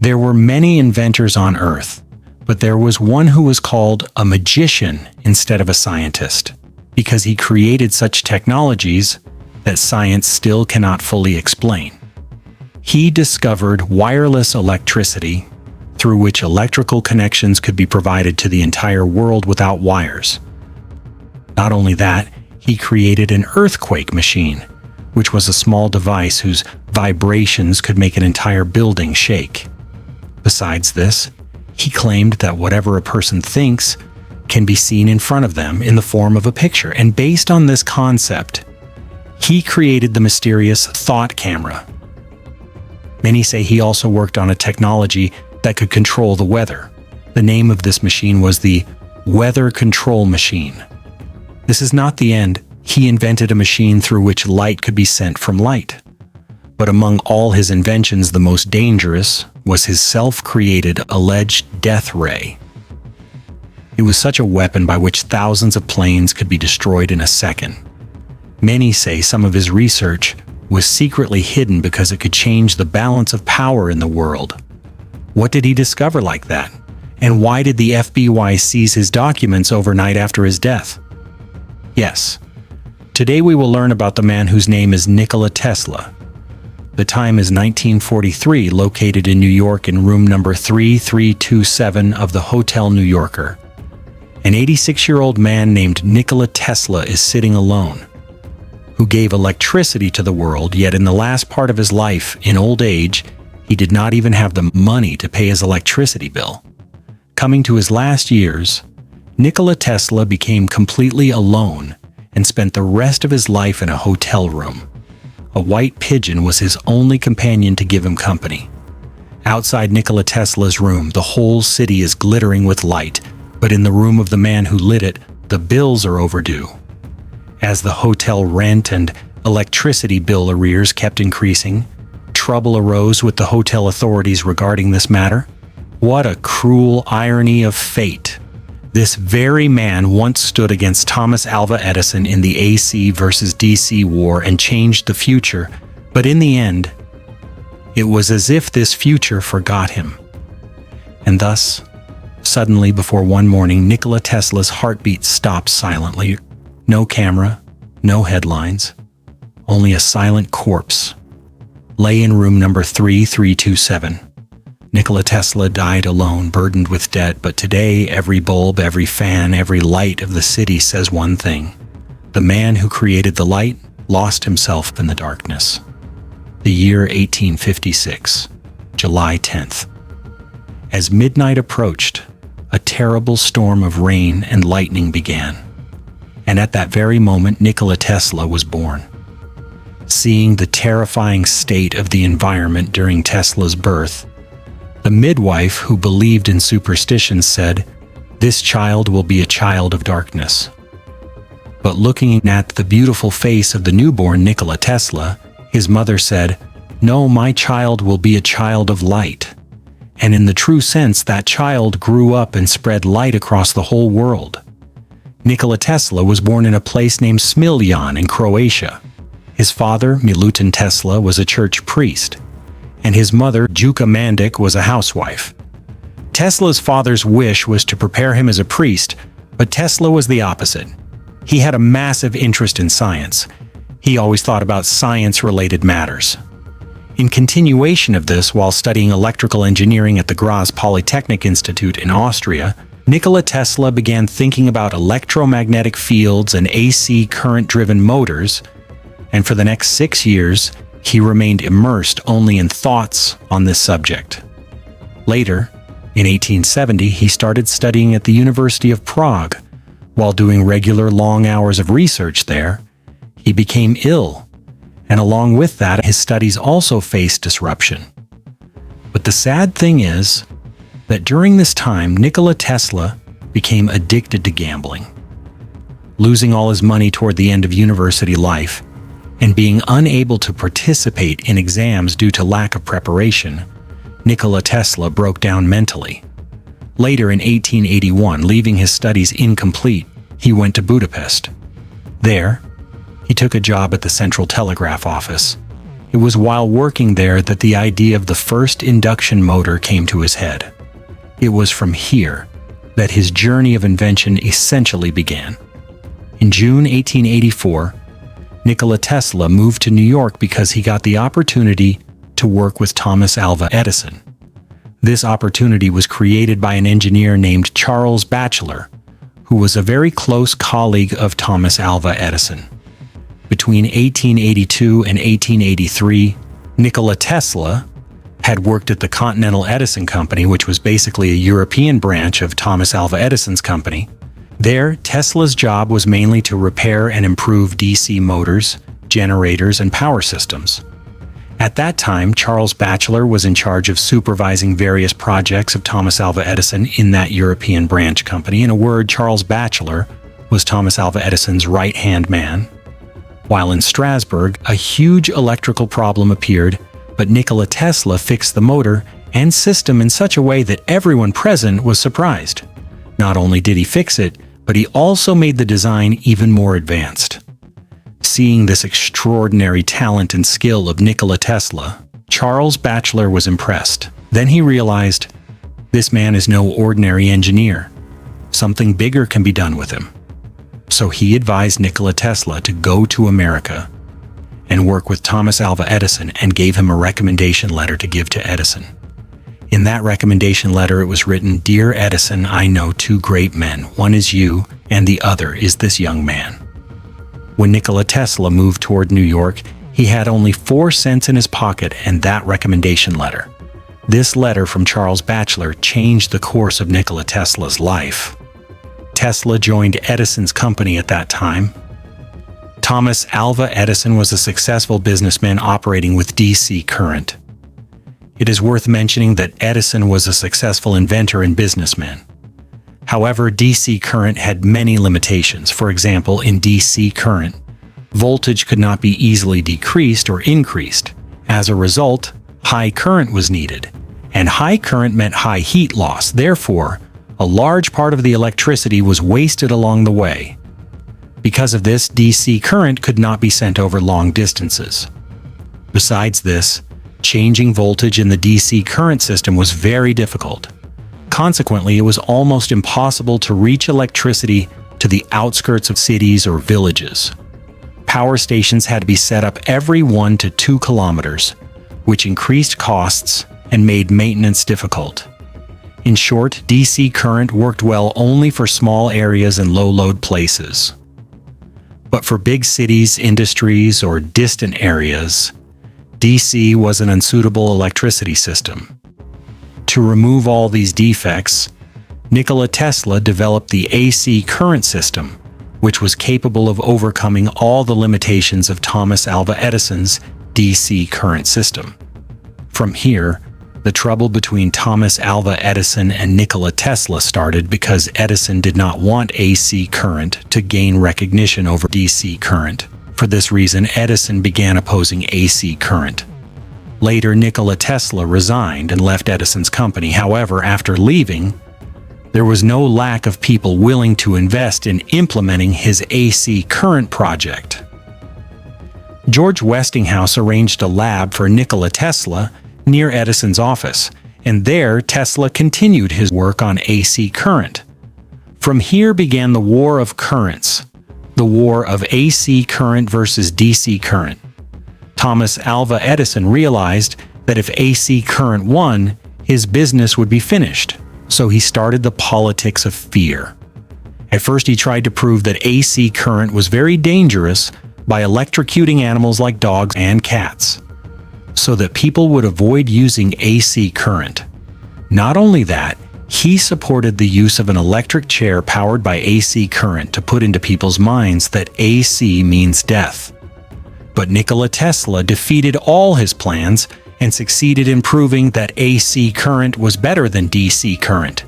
There were many inventors on Earth, but there was one who was called a magician instead of a scientist, because he created such technologies that science still cannot fully explain. He discovered wireless electricity, through which electrical connections could be provided to the entire world without wires. Not only that, he created an earthquake machine, which was a small device whose vibrations could make an entire building shake. Besides this, he claimed that whatever a person thinks can be seen in front of them in the form of a picture, and based on this concept, he created the mysterious thought camera. Many say he also worked on a technology that could control the weather. The name of this machine was the weather control machine. This is not the end. He invented a machine through which light could be sent from light. But among all his inventions, the most dangerous was his self-created alleged death ray. It was such a weapon by which thousands of planes could be destroyed in a second. Many say some of his research was secretly hidden because it could change the balance of power in the world. What did he discover like that? And why did the FBI seize his documents overnight after his death? Yes, today we will learn about the man whose name is Nikola Tesla. The time is 1943, located in New York in room number 3327 of the Hotel New Yorker. An 86-year-old man named Nikola Tesla is sitting alone, who gave electricity to the world, yet in the last part of his life, in old age, he did not even have the money to pay his electricity bill. Coming to his last years, Nikola Tesla became completely alone and spent the rest of his life in a hotel room. A white pigeon was his only companion to give him company. Outside Nikola Tesla's room, the whole city is glittering with light, but in the room of the man who lit it, the bills are overdue. As the hotel rent and electricity bill arrears kept increasing, trouble arose with the hotel authorities regarding this matter. What a cruel irony of fate! This very man once stood against Thomas Alva Edison in the AC versus DC war and changed the future, but in the end, it was as if this future forgot him. And thus, suddenly before one morning, Nikola Tesla's heartbeat stopped silently. No camera, no headlines, only a silent corpse lay in room number 3327. Nikola Tesla died alone, burdened with debt, but today every bulb, every fan, every light of the city says one thing. The man who created the light lost himself in the darkness. The year 1856, July 10th. As midnight approached, a terrible storm of rain and lightning began. And at that very moment, Nikola Tesla was born. Seeing the terrifying state of the environment during Tesla's birth, the midwife who believed in superstition said, "This child will be a child of darkness." But looking at the beautiful face of the newborn Nikola Tesla, his mother said, "No, my child will be a child of light." And in the true sense, that child grew up and spread light across the whole world. Nikola Tesla was born in a place named Smiljan in Croatia. His father, Milutin Tesla, was a church priest, and his mother, Juka Mandic, was a housewife. Tesla's father's wish was to prepare him as a priest, but Tesla was the opposite. He had a massive interest in science. He always thought about science-related matters. In continuation of this, while studying electrical engineering at the Graz Polytechnic Institute in Austria, Nikola Tesla began thinking about electromagnetic fields and AC current-driven motors, and for the next 6 years, he remained immersed only in thoughts on this subject. Later, in 1870, he started studying at the University of Prague. While doing regular long hours of research there, he became ill, and along with that, his studies also faced disruption. But the sad thing is that during this time, Nikola Tesla became addicted to gambling. Losing all his money toward the end of university life, and being unable to participate in exams due to lack of preparation, Nikola Tesla broke down mentally. Later in 1881, leaving his studies incomplete, he went to Budapest. There, he took a job at the Central Telegraph Office. It was while working there that the idea of the first induction motor came to his head. It was from here that his journey of invention essentially began. In June 1884, Nikola Tesla moved to New York because he got the opportunity to work with Thomas Alva Edison. This opportunity was created by an engineer named Charles Batchelor, who was a very close colleague of Thomas Alva Edison. Between 1882 and 1883, Nikola Tesla had worked at the Continental Edison Company, which was basically a European branch of Thomas Alva Edison's company. There, Tesla's job was mainly to repair and improve DC motors, generators, and power systems. At that time, Charles Batchelor was in charge of supervising various projects of Thomas Alva Edison in that European branch company. In a word, Charles Batchelor was Thomas Alva Edison's right-hand man. While in Strasbourg, a huge electrical problem appeared, but Nikola Tesla fixed the motor and system in such a way that everyone present was surprised. Not only did he fix it, but he also made the design even more advanced. Seeing this extraordinary talent and skill of Nikola Tesla, Charles Batchelor was impressed. Then he realized, this man is no ordinary engineer. Something bigger can be done with him. So he advised Nikola Tesla to go to America and work with Thomas Alva Edison and gave him a recommendation letter to give to Edison. In that recommendation letter, it was written, "Dear Edison, I know two great men. One is you, and the other is this young man." When Nikola Tesla moved toward New York, he had only 4 cents in his pocket and that recommendation letter. This letter from Charles Batchelor changed the course of Nikola Tesla's life. Tesla joined Edison's company at that time. Thomas Alva Edison was a successful businessman operating with DC current. It is worth mentioning that Edison was a successful inventor and businessman. However, DC current had many limitations. For example, in DC current, voltage could not be easily decreased or increased. As a result, high current was needed, and high current meant high heat loss. Therefore, a large part of the electricity was wasted along the way. Because of this, DC current could not be sent over long distances. Besides this, changing voltage in the DC current system was very difficult. Consequently, it was almost impossible to reach electricity to the outskirts of cities or villages. Power stations had to be set up every 1 to 2 kilometers, which increased costs and made maintenance difficult. In short, DC current worked well only for small areas and low-load places. But for big cities, industries, or distant areas, DC was an unsuitable electricity system. To remove all these defects, Nikola Tesla developed the AC current system, which was capable of overcoming all the limitations of Thomas Alva Edison's DC current system. From here, the trouble between Thomas Alva Edison and Nikola Tesla started because Edison did not want AC current to gain recognition over DC current. For this reason, Edison began opposing AC current. Later, Nikola Tesla resigned and left Edison's company. However, after leaving, there was no lack of people willing to invest in implementing his AC current project. George Westinghouse arranged a lab for Nikola Tesla near Edison's office, and there Tesla continued his work on AC current. From here began the war of currents, the war of AC current versus DC current. Thomas Alva Edison realized that if AC current won, his business would be finished, so he started the politics of fear. At first, he tried to prove that AC current was very dangerous by electrocuting animals like dogs and cats, so that people would avoid using AC current. Not only that, he supported the use of an electric chair powered by AC current to put into people's minds that AC means death. But Nikola Tesla defeated all his plans and succeeded in proving that AC current was better than DC current.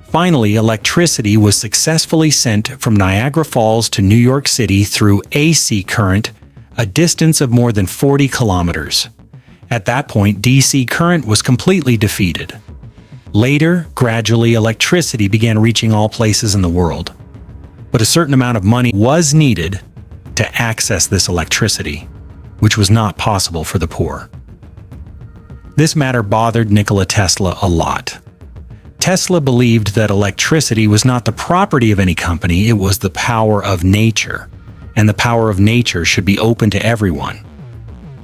Finally, electricity was successfully sent from Niagara Falls to New York City through AC current, a distance of more than 40 kilometers. At that point, DC current was completely defeated. Later, gradually, electricity began reaching all places in the world. But a certain amount of money was needed to access this electricity. which was not possible for the poor. This matter bothered Nikola Tesla a lot. Tesla believed that electricity was not the property of any company, it was the power of nature, and the power of nature should be open to everyone.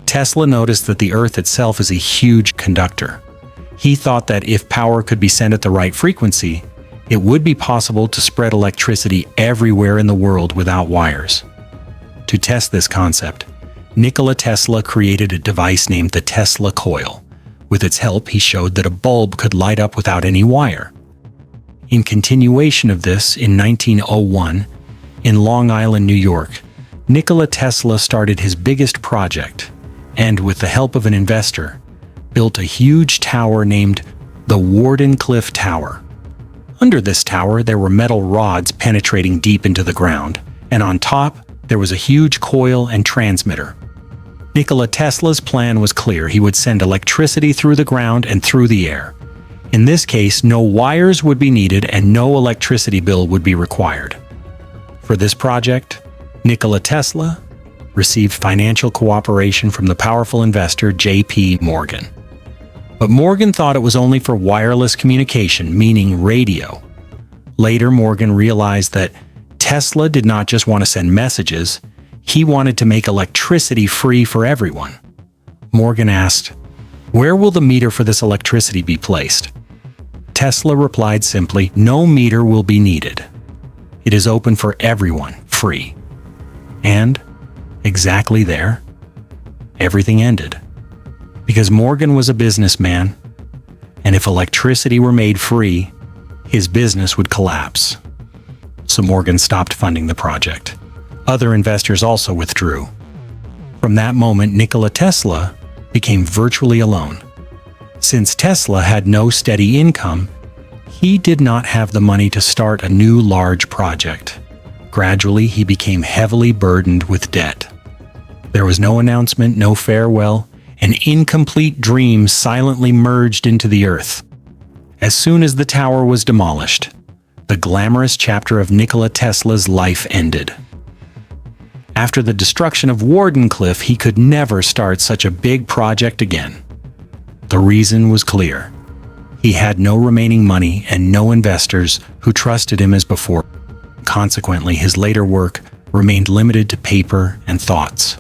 Tesla noticed that the Earth itself is a huge conductor. He thought that if power could be sent at the right frequency, it would be possible to spread electricity everywhere in the world without wires. To test this concept, Nikola Tesla created a device named the Tesla coil. With its help, he showed that a bulb could light up without any wire. In continuation of this, in 1901, in Long Island, New York, Nikola Tesla started his biggest project, and with the help of an investor, built a huge tower named the Wardenclyffe Tower. Under this tower, there were metal rods penetrating deep into the ground, and on top, there was a huge coil and transmitter. Nikola Tesla's plan was clear. He would send electricity through the ground and through the air. In this case, no wires would be needed and no electricity bill would be required. For this project, Nikola Tesla received financial cooperation from the powerful investor J.P. Morgan. But Morgan thought it was only for wireless communication, meaning radio. Later, Morgan realized that Tesla did not just want to send messages, he wanted to make electricity free for everyone. Morgan asked, "Where will the meter for this electricity be placed?" Tesla replied simply, "No meter will be needed. It is open for everyone, free." And exactly there, everything ended. Because Morgan was a businessman, and if electricity were made free, his business would collapse. So Morgan stopped funding the project. Other investors also withdrew. From that moment, Nikola Tesla became virtually alone. Since Tesla had no steady income, he did not have the money to start a new large project. Gradually, he became heavily burdened with debt. There was no announcement, no farewell. An incomplete dream silently merged into the earth. As soon as the tower was demolished, the glamorous chapter of Nikola Tesla's life ended. After the destruction of Wardenclyffe, he could never start such a big project again. The reason was clear. He had no remaining money and no investors who trusted him as before. Consequently, his later work remained limited to paper and thoughts.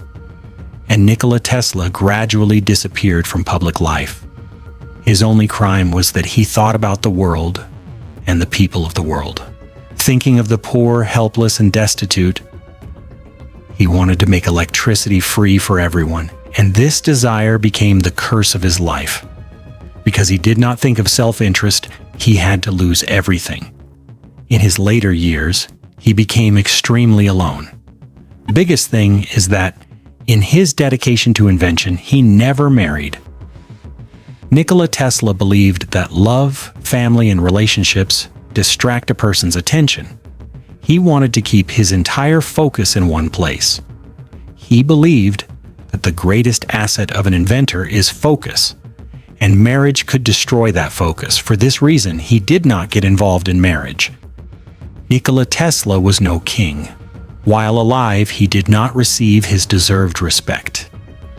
And Nikola Tesla gradually disappeared from public life. His only crime was that he thought about the world and the people of the world. Thinking of the poor, helpless, and destitute, he wanted to make electricity free for everyone, and this desire became the curse of his life. Because he did not think of self-interest, he had to lose everything. In his later years, he became extremely alone. The biggest thing is that in his dedication to invention, he never married. Nikola Tesla believed that love, family, and relationships distract a person's attention. He wanted to keep his entire focus in one place. He believed that the greatest asset of an inventor is focus, and marriage could destroy that focus. For this reason, he did not get involved in marriage. Nikola Tesla was no king. While alive, he did not receive his deserved respect.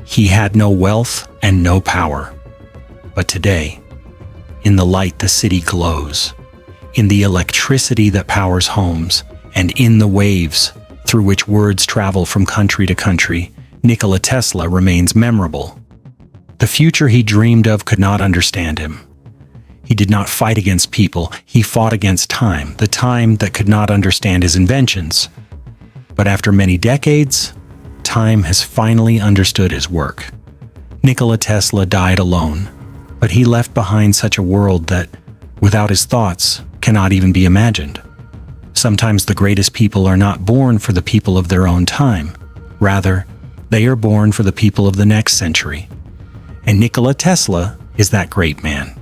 He had no wealth and no power. But today, in the light the city glows, in the electricity that powers homes, and in the waves through which words travel from country to country, Nikola Tesla remains memorable. The future he dreamed of could not understand him. He did not fight against people, he fought against time, the time that could not understand his inventions. But after many decades, time has finally understood his work. Nikola Tesla died alone, but he left behind such a world that, without his thoughts, cannot even be imagined. Sometimes the greatest people are not born for the people of their own time. Rather, they are born for the people of the next century. And Nikola Tesla is that great man.